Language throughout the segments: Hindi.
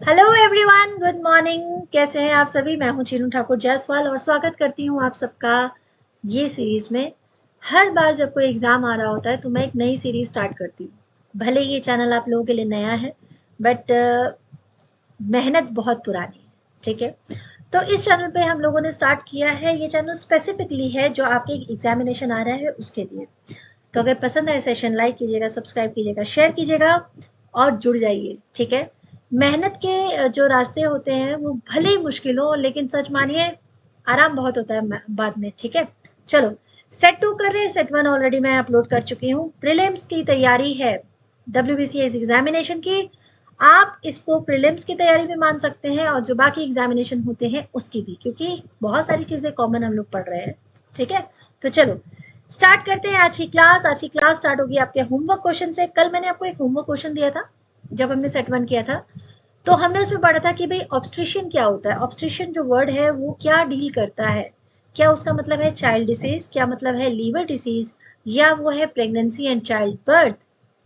Hello everyone, good morning. कैसे हैं आप सभी? मैं हूं चीनू ठाकुर जायसवाल और स्वागत करती हूं आप सबका ये सीरीज में। हर बार जब कोई एग्ज़ाम आ रहा होता है तो मैं एक नई सीरीज स्टार्ट करती हूँ। भले ये चैनल आप लोगों के लिए नया है, बट मेहनत बहुत पुरानी है। ठीक है, तो इस चैनल पे हम लोगों ने स्टार्ट किया है। ये चैनल स्पेसिफिकली है जो आपके एग्जामिनेशन आ रहा है उसके लिए। तो अगर पसंद आए सेशन, लाइक कीजिएगा, सब्सक्राइब कीजिएगा, शेयर कीजिएगा और जुड़ जाइए। ठीक है, मेहनत के जो रास्ते होते हैं वो भले ही मुश्किल हो, लेकिन सच मानिए आराम बहुत होता है बाद में। ठीक है, चलो सेट 2 कर रहे हैं। सेट 1 ऑलरेडी मैं अपलोड कर चुकी हूँ। प्रीलिम्स की तैयारी है, WBCS एग्जामिनेशन की। आप इसको प्रीलिम्स की तैयारी भी मान सकते हैं और जो बाकी एग्जामिनेशन होते हैं उसकी भी, क्योंकि बहुत सारी चीज़ें कॉमन हम लोग पढ़ रहे हैं। ठीक है, तो चलो स्टार्ट करते हैं आज की क्लास। आज की क्लास स्टार्ट होगी आपके होमवर्क क्वेश्चन से। कल मैंने आपको एक होमवर्क क्वेश्चन दिया था जब हमने सेट 1 किया था, तो हमने उसमें पढ़ा था कि भाई ऑब्स्ट्रिशन क्या होता है। ऑब्स्ट्रिशन जो वर्ड है वो क्या डील करता है, क्या उसका मतलब है चाइल्ड डिसीज, क्या मतलब है लीवर डिसीज, या वो है प्रेगनेंसी एंड चाइल्ड बर्थ,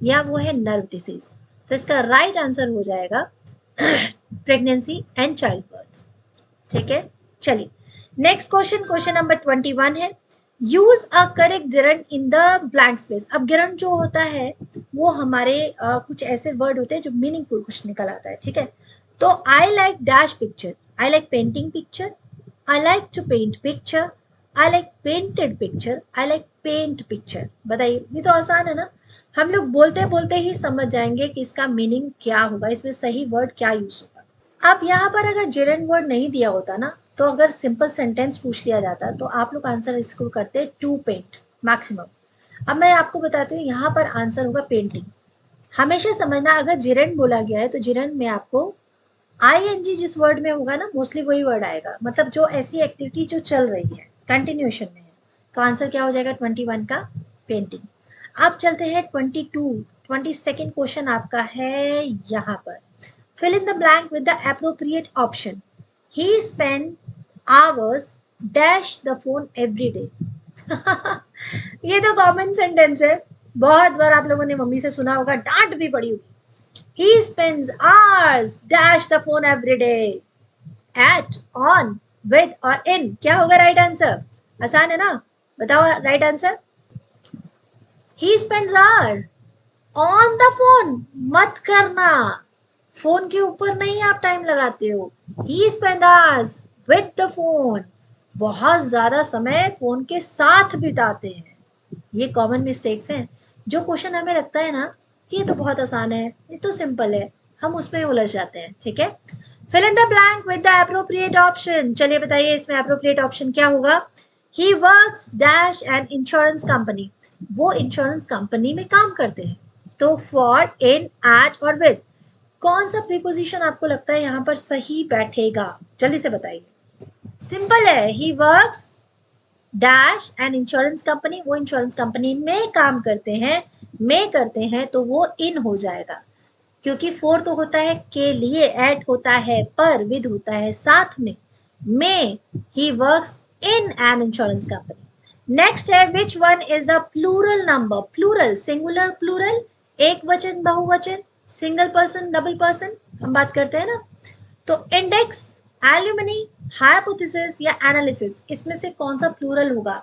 या वो है नर्व डिसीज। तो इसका राइट आंसर हो जाएगा प्रेगनेंसी एंड चाइल्ड बर्थ। ठीक है, चलिए नेक्स्ट क्वेश्चन, क्वेश्चन नंबर 21 है। Use a correct gerund in the blank space. अब गिरंड जो होता है वो हमारे कुछ ऐसे वर्ड होते हैं जो मीनिंगफुल कुछ निकल आता है। ठीक है, तो I like dash picture, I like painting picture, I like to paint picture, I like painted picture, I like paint picture. बताइए, ये तो आसान है ना। हम लोग बोलते बोलते ही समझ जाएंगे कि इसका मीनिंग क्या होगा, इसमें सही वर्ड क्या यूज होगा। अब यहाँ पर अगर जेरेंट वर्ड नहीं दिया होता ना, तो अगर सिंपल सेंटेंस पूछ लिया जाता तो आप लोग आंसर इसको करते टू पेंट मैक्सिमम। अब मैं आपको बताती हूँ, यहाँ पर आंसर होगा पेंटिंग। हमेशा समझना, अगर जेरेंट बोला गया है तो जेरेंट में आपको आईएनजी जिस वर्ड में होगा ना, मोस्टली वही वर्ड आएगा। मतलब जो ऐसी एक्टिविटी जो चल रही है, कंटिन्यूएशन में है। तो आंसर क्या हो जाएगा 21 का पेंटिंग। अब चलते हैं 22 क्वेश्चन आपका है यहाँ पर। Fill in the blank with the appropriate option. He spent hours dash the phone every day. ये तो कॉमन सेंटेंस है, बहुत बार आप लोगों ने मम्मी से सुना होगा, डांट भी पड़ी होगी। He spends hours dash the phone every day. At, on, with और in, क्या होगा राइट आंसर? आसान है ना, बताओ right answer. He spends hours on the phone, मत करना, फोन के ऊपर नहीं आप टाइम लगाते हो। He spend hours with the phone, बहुत ज्यादा समय फोन के साथ बिताते हैं। ये कॉमन मिस्टेक्स हैं। जो क्वेश्चन हमें लगता है ना कि ये तो बहुत आसान है, ये तो सिंपल है, हम उसमें उलझ जाते हैं। ठीक है, fill in the blank with the appropriate option. चलिए बताइए इसमें एप्रोप्रिएट ऑप्शन क्या होगा। He works dash an insurance company, वो इंश्योरेंस कंपनी में काम करते हैं। तो फॉर, इन, एट और विद, कौन सा प्रीपोजिशन आपको लगता है यहाँ पर सही बैठेगा? जल्दी से बताइए। सिंपल है, ही works dash an insurance company, वो इंश्योरेंस कंपनी में काम करते हैं, में करते हैं तो वो इन हो जाएगा। क्योंकि फोर तो होता है के लिए, एट होता है पर, विद होता है साथ में ही works in an insurance company. Next है, which one is the plural number. Plural, singular, plural, एक वचन, बहुवचन, सिंगल पर्सन, डबल पर्सन, हम बात करते हैं ना। तो इंडेक्स, एल्यूमिनी, हाइपोथेसिस या एनालिसिस, इसमें से कौन सा प्लूरल होगा?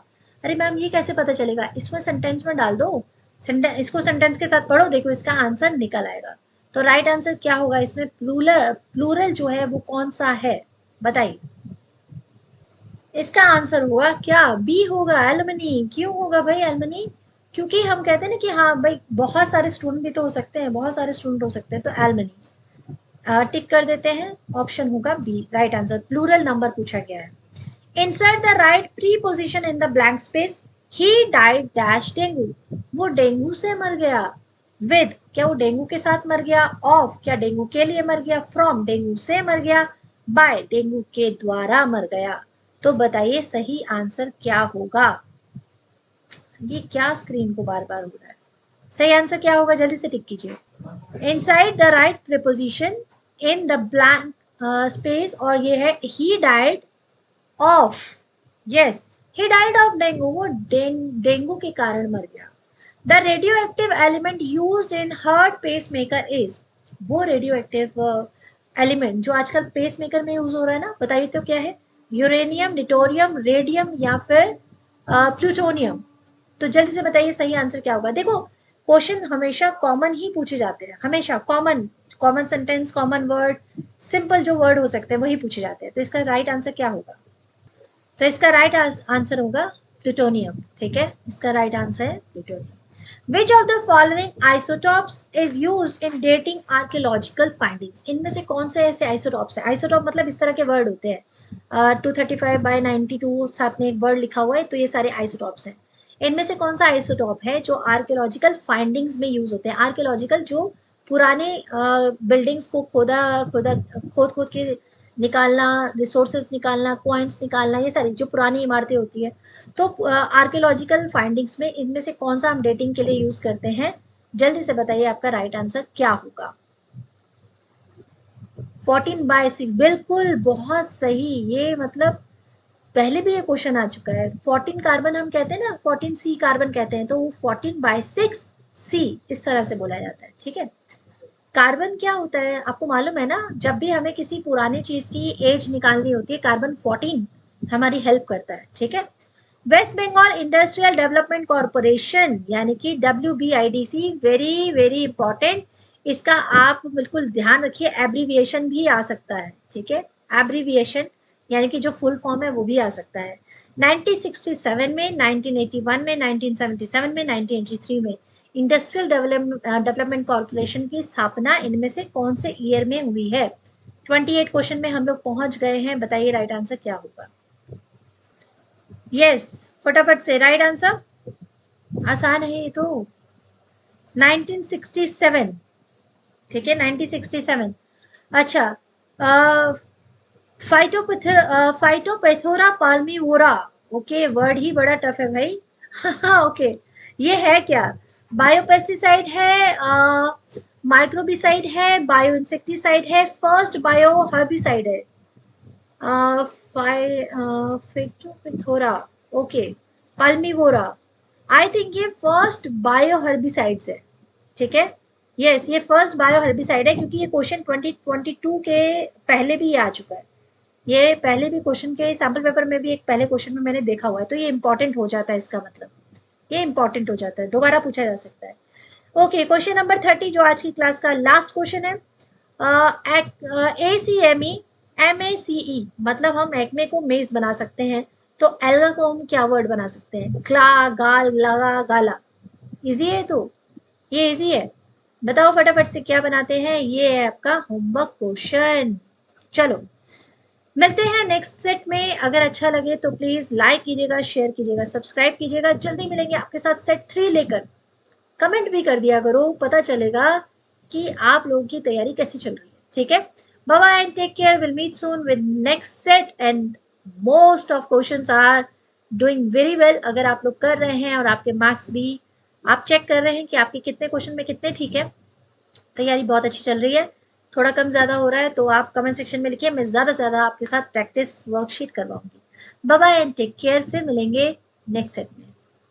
अरे मैम ये कैसे पता चलेगा? इसमें सेंटेंस में डाल दो, इसको सेंटेंस के साथ पढ़ो, देखो इसका आंसर निकल आएगा। तो राइट आंसर क्या होगा इसमें? प्लूरल, प्लूरल जो है वो कौन सा है बताइए। इसका आंसर होगा क्या? बी होगा, एलुमनी। क्यों होगा भाई एलुमनी? क्योंकि हम कहते हैं ना कि हाँ भाई बहुत सारे स्टूडेंट भी तो हो सकते हैं, बहुत सारे स्टूडेंट हो सकते हैं, तो एलुमनी टिक कर देते हैं। ऑप्शन होगा B right answer. Plural number पूछा गया है। Insert the right preposition in the blank space. He died dash dengue, वो डेंगू से मर गया। विद, क्या वो डेंगू के साथ मर गया? ऑफ, क्या डेंगू के लिए मर गया? फ्रॉम, डेंगू से मर गया। बाय, डेंगू के द्वारा मर गया। तो बताइए सही आंसर क्या होगा? ये क्या स्क्रीन को बार बार हो रहा है? सही आंसर क्या होगा? जल्दी से टिक कीजिए। Inside the right preposition in the blank space, और ये है he died of. Yes, he died of dengue, वो डेंगू के कारण मर गया। The radioactive element used in heart pacemaker is, वो रेडियो एक्टिव एलिमेंट जो आजकल पेस मेकर में यूज हो रहा है ना, बताइए तो क्या है? यूरेनियम, डिटोरियम, रेडियम या फिर प्लूटोनियम? तो जल्दी से बताइए सही आंसर क्या होगा। देखो क्वेश्चन हमेशा कॉमन ही पूछे जाते हैं, हमेशा common, common sentence, common word, simple जो वर्ड हो सकते हैं वही पूछे जाते हैं। तो इसका राइट आंसर क्या होगा? तो इसका राइट आंसर होगा प्लूटोनियम। ठीक है, इसका राइट आंसर है plutonium. Which of the following isotopes is use in dating archaeological findings? इनमें से कौन से ऐसे आइसोटॉप्स है? आइसोटॉप मतलब इस तरह के वर्ड होते हैं, 235/92 साथ में एक वर्ड लिखा हुआ है, तो ये सारे आइसोटॉप्स हैं। इनमें से कौन सा आइसोटॉप है जो आर्कियोलॉजिकल फाइंडिंग्स में यूज होते हैं? आर्कियोलॉजिकल जो पुराने बिल्डिंग्स को खोदा खोदा खोद खोद के निकालना, रिसोर्सेज निकालना, कॉइन्स निकालना, ये सारी जो पुरानी इमारतें होती है। तो आर्कियोलॉजिकल फाइंडिंग्स में इनमें से कौन सा हम डेटिंग के लिए यूज करते हैं? जल्दी से बताइए आपका राइट आंसर क्या होगा। 14/6, बिल्कुल बहुत सही। ये मतलब पहले भी ये क्वेश्चन आ चुका है। 14 कार्बन हम कहते हैं ना, 14C कार्बन कहते हैं, तो वो 14/6C इस तरह से बोला जाता है। ठीक है, कार्बन क्या होता है आपको मालूम है ना? जब भी हमें किसी पुरानी चीज की एज निकालनी होती है, कार्बन 14 हमारी हेल्प करता है। ठीक है, West Bengal industrial development corporation यानी कि WBIDC, वेरी वेरी इंपॉर्टेंट। इसका आप बिल्कुल ध्यान रखिए, एब्रीविएशन भी आ सकता है। ठीक है, एब्रीविएशन यानी कि जो फुल फॉर्म है वो भी आ सकता है। 1967 में, 1981 में, 1977 में, 1983 में इंडस्ट्रियल डेवलपमेंट कॉरपोरेशन की स्थापना इनमें से कौन से ईयर में हुई है? 28 क्वेश्चन में हम लोग पहुंच गए हैं, बताइए राइट आंसर क्या होगा। यस, फटाफट से राइट आंसर। आसान है ये तो, 1967। ठीक है, 1967। अच्छा, फाइटोपेथोरा पाल्मीवोरा, ओके वर्ड ही बड़ा टफ है भाई। हाँ ओके, ये है क्या? बायोपेस्टिसाइड है, माइक्रोबिसाइड है, बायो इंसेक्टिसाइड है, फर्स्ट बायो हर्बिसाइड है? फाइटोपेथोरा, ओके, पाल्मीवोरा, आई थिंक ये फर्स्ट बायो हर्बिसाइड्स है। ठीक है, यस ये फर्स्ट बायो हर्बिसाइड है, क्योंकि ये क्वेश्चन 2022 के पहले भी आ चुका है। ये पहले भी क्वेश्चन के सैम्पल पेपर में भी एक पहले क्वेश्चन में मैंने देखा हुआ है, तो ये इंपॉर्टेंट हो जाता है। इसका मतलब ये इंपॉर्टेंट हो जाता है, दोबारा पूछा जा सकता है। ओके, क्वेश्चन नंबर 30 जो आज की क्लास का लास्ट क्वेश्चन है। ACME MACE मतलब हम एक्मे को मेज बना सकते हैं, तो एल्गा को हम क्या वर्ड बना सकते हैं? ग्ला, गाल, लगा, गाला। इजी है तो, ये इजी है। बताओ फटाफट से क्या बनाते हैं, ये है आपका होमवर्क क्वेश्चन। चलो मिलते हैं नेक्स्ट सेट में। अगर अच्छा लगे तो प्लीज लाइक कीजिएगा, शेयर कीजिएगा, सब्सक्राइब कीजिएगा। जल्दी मिलेंगे आपके साथ सेट 3 लेकर। कमेंट भी कर दिया करो, पता चलेगा कि आप लोगों की तैयारी कैसी चल रही है। ठीक है, bye bye and take care, will meet soon with next set and most of questions are doing very well. अगर आप लोग कर रहे हैं और आपके मार्क्स भी आप चेक कर रहे हैं कि आपके कितने क्वेश्चन में कितने ठीक है, तैयारी बहुत अच्छी चल रही है। थोड़ा कम ज़्यादा हो रहा है तो आप कमेंट सेक्शन में लिखिए, मैं ज़्यादा से ज़्यादा आपके साथ प्रैक्टिस वर्कशीट करवाऊंगी। Bye bye and take care, फिर मिलेंगे नेक्स्ट सेट में।